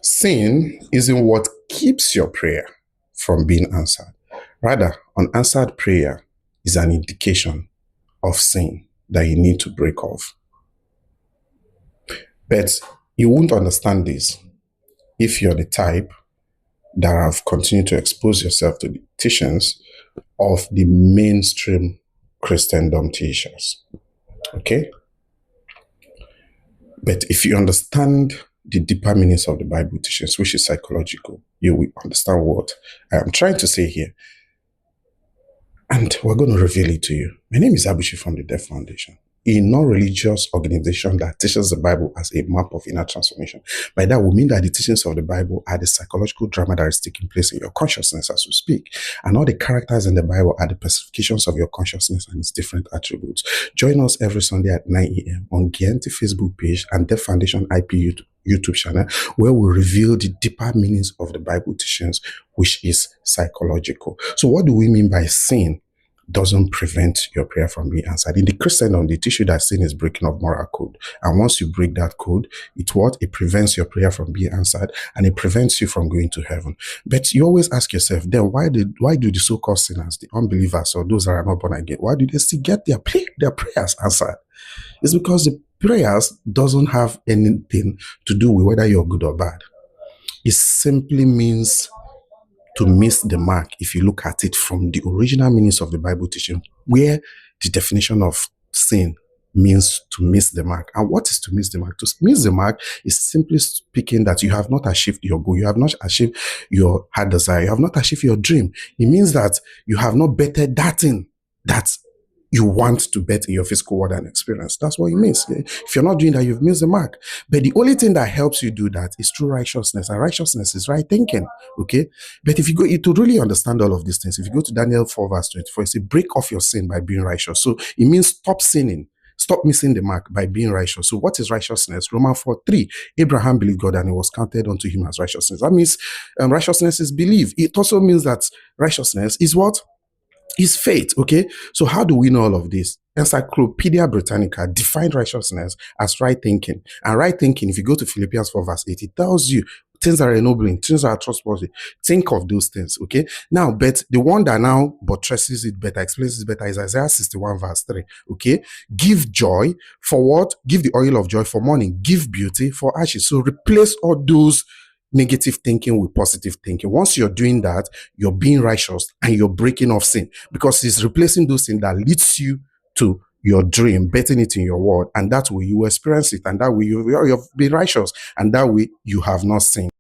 Sin isn't what keeps your prayer from being answered. Rather, unanswered prayer is an indication of sin that you need to break off. But you won't understand this if you're the type that have continued to expose yourself to the teachings of the mainstream Christendom teachers. Okay? But if you understand the deeper meanings of the Bible teachings, which is psychological, you will understand what I am trying to say here. And we're going to reveal it to you. My name is Abuchi from the Deaf Foundation, a non-religious organization that teaches the Bible as a map of inner transformation. By that, we mean that the teachings of the Bible are the psychological drama that is taking place in your consciousness as we speak. And all the characters in the Bible are the personifications of your consciousness and its different attributes. Join us every Sunday at 9 a.m. on Gianti Facebook page and Deaf Foundation IP YouTube channel, where we reveal the deeper meanings of the Bible teachings, which is psychological. So what do we mean by sin doesn't prevent your prayer from being answered? In the Christendom, they teach you that sin is breaking of moral code. And once you break that code, it prevents your prayer from being answered, and it prevents you from going to heaven. But you always ask yourself, then why do the so-called sinners, the unbelievers, or those that are not born again, why do they still get their prayers answered? It's because the prayers doesn't have anything to do with whether you're good or bad. It simply means to miss the mark if you look at it from the original meanings of the Bible teaching, where the definition of sin means to miss the mark. And what is to miss the mark? To miss the mark is simply speaking that you have not achieved your goal, you have not achieved your heart desire, you have not achieved your dream. It means that you have not bettered that thing that you want to bet in your physical world and experience. That's what it means. If you're not doing that, you've missed the mark. But the only thing that helps you do that is true righteousness. And righteousness is right thinking. Okay? But if you go to really understand all of these things, if you go to Daniel 4 verse 24, it says, break off your sin by being righteous. So it means stop sinning. Stop missing the mark by being righteous. So what is righteousness? Romans 4:3. Abraham believed God and it was counted unto him as righteousness. That means righteousness is belief. It also means that righteousness is what? Is faith. Okay, so how do we know all of this? Encyclopedia Britannica defined righteousness as right thinking. And right thinking, if you go to Philippians 4 verse 8, it tells you things that are ennobling, things that are trustworthy. Think of those things. Okay, now, but the one that now buttresses it better, explains it better, is Isaiah 61 verse 3. Okay, give joy for what? Give the oil of joy for mourning, give beauty for ashes. So replace all those negative thinking with positive thinking. Once you're doing that, you're being righteous and you're breaking off sin, because it's replacing those things that leads you to your dream, betting it in your world, and that way you experience it, and that way you've been righteous, and that way you have not sinned.